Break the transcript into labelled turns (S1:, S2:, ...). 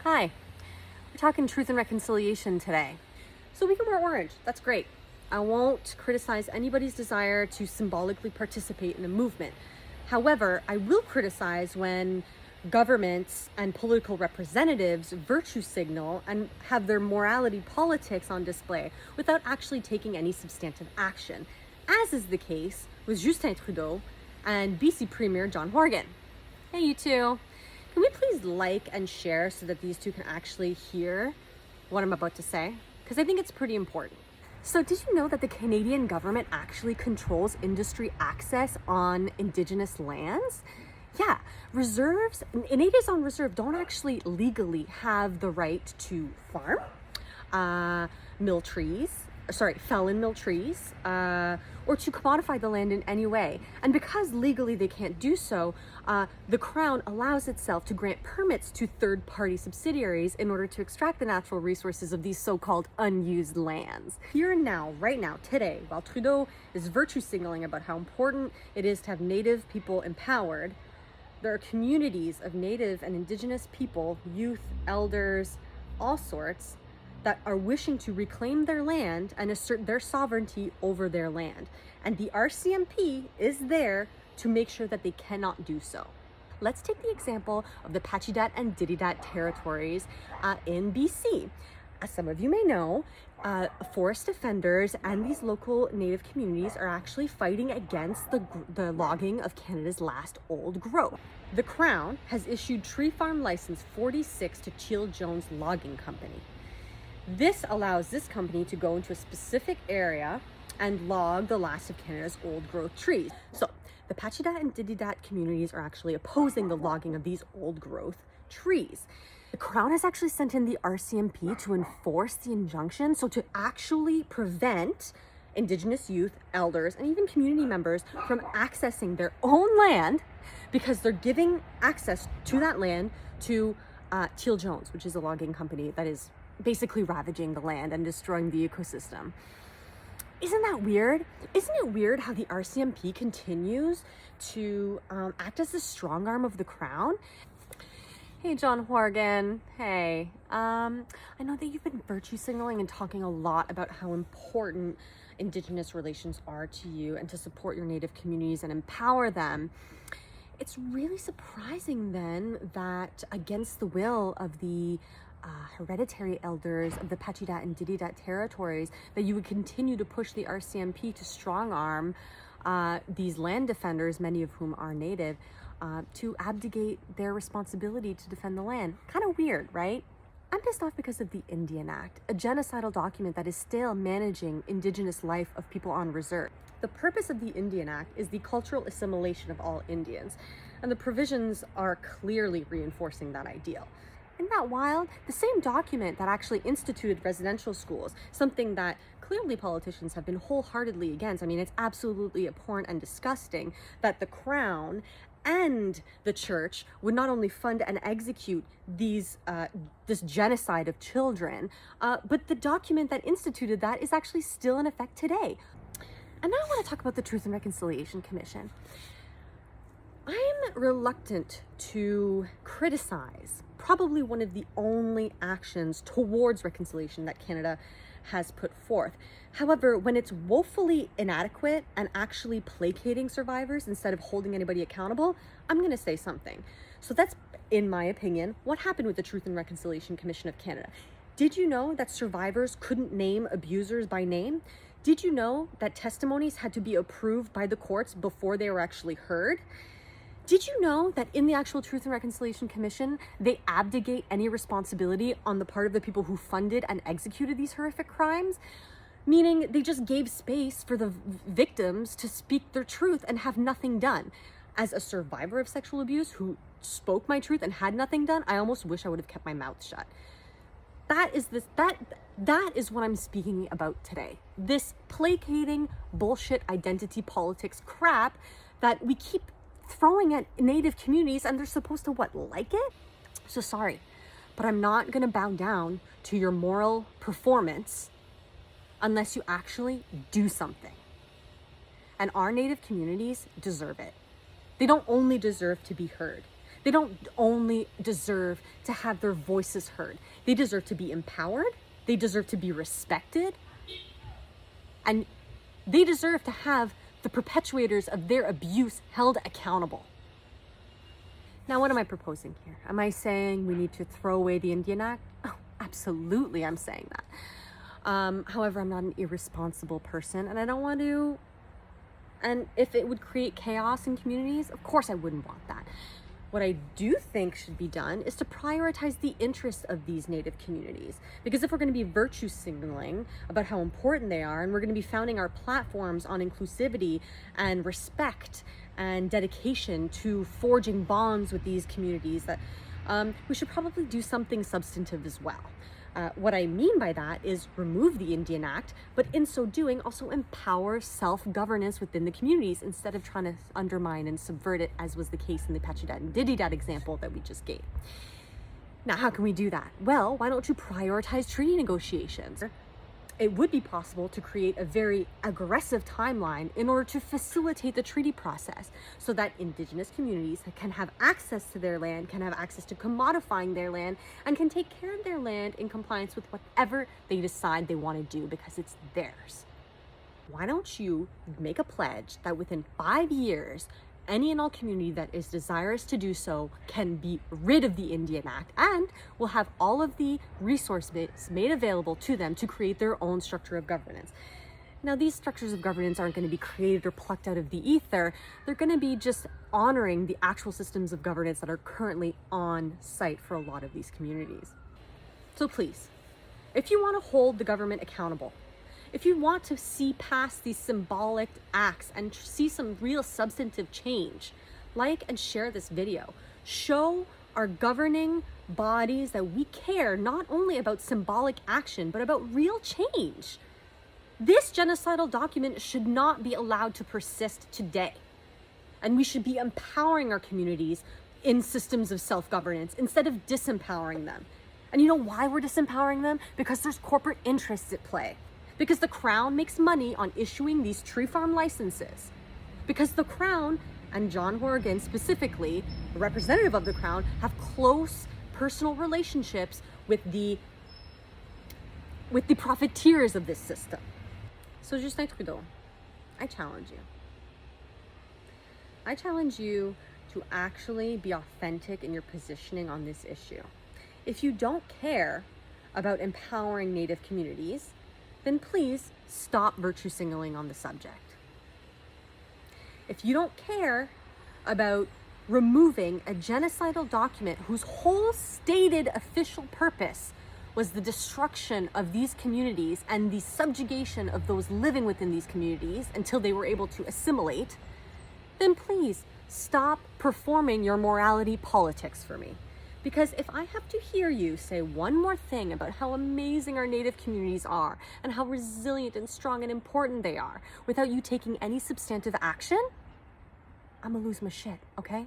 S1: Hi, we're talking truth and reconciliation today. So we can wear orange, that's great. I won't criticize anybody's desire to symbolically participate in a movement. However, I will criticize when governments and political representatives virtue signal and have their morality politics on display without actually taking any substantive action, as is the case with Justin Trudeau and BC Premier John Horgan. Hey, you two. Can we please like and share so that these two can actually hear what I'm about to say? Because I think it's pretty important. So did you know that the Canadian government actually controls industry access on Indigenous lands? Yeah, reserves, natives on reserve don't actually legally have the right to farm, fell and mill trees, or to commodify the land in any way. And because legally they can't do so, the Crown allows itself to grant permits to third-party subsidiaries in order to extract the natural resources of these so-called unused lands. Here and now, right now, today, while Trudeau is virtue signaling about how important it is to have Native people empowered, there are communities of Native and Indigenous people, youth, elders, all sorts, that are wishing to reclaim their land and assert their sovereignty over their land. And the RCMP is there to make sure that they cannot do so. Let's take the example of the Pachidat and Dididat territories in BC. As some of you may know, forest defenders and these local Native communities are actually fighting against the logging of Canada's last old growth. The Crown has issued Tree Farm License 46 to Teal Jones Logging Company. This allows this company to go into a specific area and log the last of Canada's old growth trees. So the Pachidat and Dididat communities are actually opposing the logging of these old growth trees. The Crown has actually sent in the RCMP to enforce the injunction, so to actually prevent Indigenous youth, elders, and even community members from accessing their own land because they're giving access to that land to Teal Jones, which is a logging company that is basically ravaging the land and destroying the ecosystem. Isn't that weird? Isn't it weird how the RCMP continues to act as the strong arm of the Crown? Hey, John Horgan. Hey, I know that you've been virtue signaling and talking a lot about how important Indigenous relations are to you and to support your Native communities and empower them. It's really surprising then that against the will of the hereditary elders of the Pachidat and Dididat territories, that you would continue to push the RCMP to strong arm these land defenders, many of whom are Native, to abdicate their responsibility to defend the land. Kind of weird, right? I'm pissed off because of the Indian Act, a genocidal document that is still managing Indigenous life of people on reserve. The purpose of the Indian Act is the cultural assimilation of all Indians, and the provisions are clearly reinforcing that ideal. Isn't that wild? The same document that actually instituted residential schools, something that clearly politicians have been wholeheartedly against. I mean, it's absolutely abhorrent and disgusting that the Crown and the church would not only fund and execute this genocide of children, but the document that instituted that is actually still in effect today. And now I want to talk about the Truth and Reconciliation Commission. I'm reluctant to criticize probably one of the only actions towards reconciliation that Canada has put forth. However, when it's woefully inadequate and actually placating survivors instead of holding anybody accountable, I'm going to say something. So that's, in my opinion, what happened with the Truth and Reconciliation Commission of Canada. Did you know that survivors couldn't name abusers by name? Did you know that testimonies had to be approved by the courts before they were actually heard? Did you know that in the actual Truth and Reconciliation Commission, they abdicate any responsibility on the part of the people who funded and executed these horrific crimes? Meaning they just gave space for the victims to speak their truth and have nothing done. As a survivor of sexual abuse who spoke my truth and had nothing done, I almost wish I would have kept my mouth shut. That is what I'm speaking about today. This placating bullshit identity politics crap that we keep throwing at Native communities, and they're supposed to like it? So sorry, but I'm not gonna bow down to your moral performance unless you actually do something. And our Native communities deserve it. They don't only deserve to be heard. They don't only deserve to have their voices heard. They deserve to be empowered. They deserve to be respected. And they deserve to have the perpetuators of their abuse held accountable. Now, what am I proposing here? Am I saying we need to throw away the Indian Act? Oh, absolutely, I'm saying that. However, I'm not an irresponsible person, and I don't want to. And if it would create chaos in communities, of course I wouldn't want that. What I do think should be done is to prioritize the interests of these Native communities. Because if we're going to be virtue signaling about how important they are, and we're going to be founding our platforms on inclusivity and respect and dedication to forging bonds with these communities, that we should probably do something substantive as well. What I mean by that is remove the Indian Act, but in so doing also empower self-governance within the communities instead of trying to undermine and subvert it, as was the case in the Pachidat and Dididat example that we just gave. Now, how can we do that? Well, why don't you prioritize treaty negotiations? It would be possible to create a very aggressive timeline in order to facilitate the treaty process so that Indigenous communities can have access to their land, can have access to commodifying their land, and can take care of their land in compliance with whatever they decide they want to do because it's theirs. Why don't you make a pledge that within 5 years, any and all community that is desirous to do so can be rid of the Indian Act and will have all of the resources made available to them to create their own structure of governance. Now, these structures of governance aren't going to be created or plucked out of the ether. They're going to be just honoring the actual systems of governance that are currently on site for a lot of these communities. So please, if you want to hold the government accountable, if you want to see past these symbolic acts and see some real substantive change, like and share this video. Show our governing bodies that we care not only about symbolic action, but about real change. This genocidal document should not be allowed to persist today. And we should be empowering our communities in systems of self-governance instead of disempowering them. And you know why we're disempowering them? Because there's corporate interests at play. Because the Crown makes money on issuing these tree farm licenses. Because the Crown, and John Horgan specifically, the representative of the Crown, have close personal relationships with the profiteers of this system. So Justin Trudeau, I challenge you. I challenge you to actually be authentic in your positioning on this issue. If you don't care about empowering Native communities, then please stop virtue signaling on the subject. If you don't care about removing a genocidal document whose whole stated official purpose was the destruction of these communities and the subjugation of those living within these communities until they were able to assimilate, then please stop performing your morality politics for me. Because if I have to hear you say one more thing about how amazing our Native communities are and how resilient and strong and important they are without you taking any substantive action, I'm gonna lose my shit, okay?